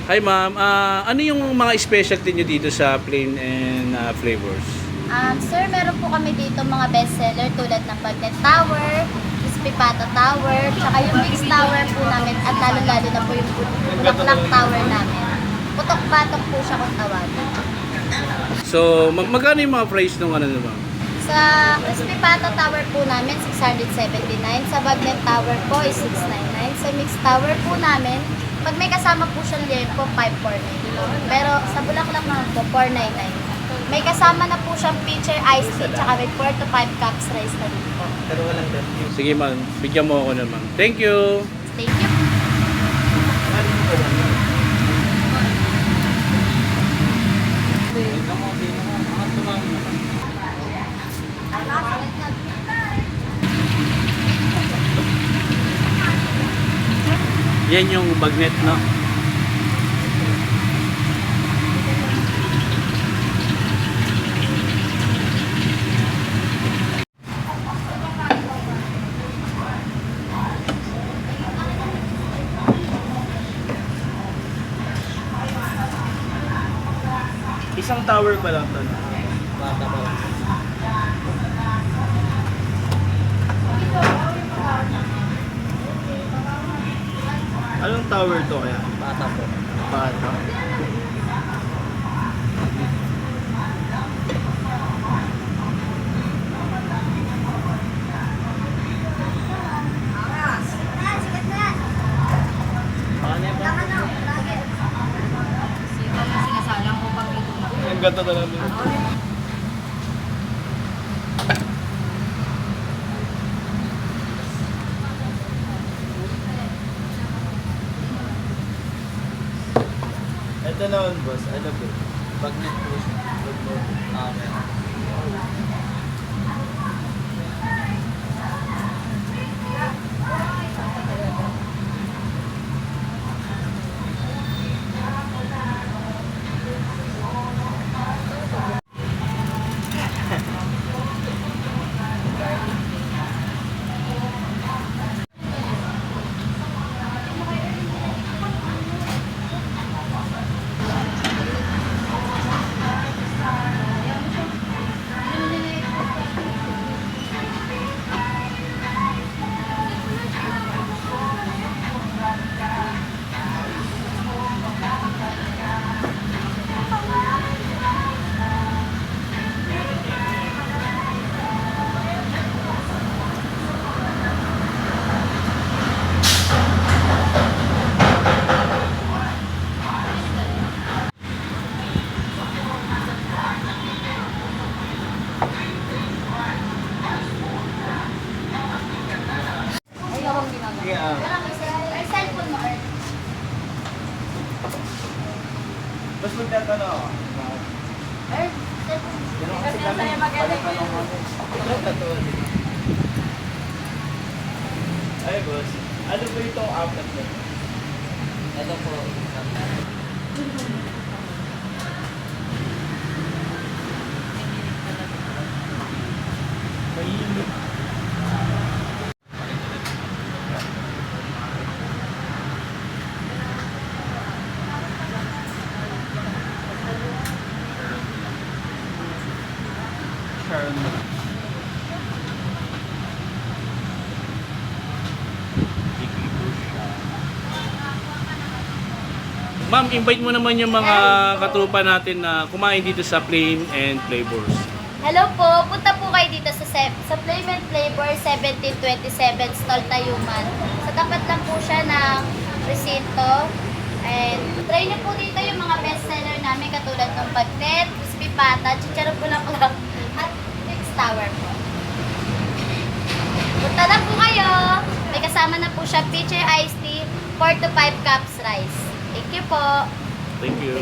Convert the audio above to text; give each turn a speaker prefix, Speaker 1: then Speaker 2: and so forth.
Speaker 1: Hi ma'am, ano yung mga specialty nyo dito sa plain and flavors?
Speaker 2: Sir, meron po kami dito mga bestseller tulad ng Bagnet Tower, Crispy Pata Tower, tsaka yung Mix Tower po namin at lalo-lalo na po yung Bulaklak Tower namin. Putok-batok po siya kung tawagin.
Speaker 1: So, magkano yung mga price nung ano naman?
Speaker 2: Sa Crispy Pata Tower po namin, 679. Sa Bagnet Tower po is 699. Sa Mix Tower po namin, pag may kasama po siyang liempo, 549. Pero sa Bulaklak naman po, 499. May kasama na po siyang pitcher iced tea, tsaka may 4 to 5 cups rice na rin po.
Speaker 1: Sige ma'am, bigyan mo ako naman. Thank you!
Speaker 2: Thank you.
Speaker 1: Yan yung bagnet, no? Isang tower pa lang to. Bata pa lang. Anong tower to kaya? Bata po. Bata. Ang ganda talaga. Ito naman boss, ano po? Bagnet po siya. Amen.
Speaker 2: Ay, cellphone mo, Earth.
Speaker 1: Mas magtatanong ako.
Speaker 2: Earth, cellphone mo.
Speaker 1: Kasi tayo magaling. Ay boss, ano po itong outlet na? Ito po. Mainit. Ma'am, invite mo naman yung mga katrupa natin na kumain dito sa Plain and Flavors.
Speaker 2: Hello po, punta po kayo dito sa Flame and Flavor 1727 Stall Tayuman. Sa tapat lang po siya ng presinto. And try niyo po dito yung mga bestseller namin katulad ng Bagnet, Crispy Pata, Chicharon Bulaklak at Mix Tower po. Punta na po kayo. May kasama na po siya pitcher iced tea, 4 to 5 cups rice. Thank you po.
Speaker 1: Thank you.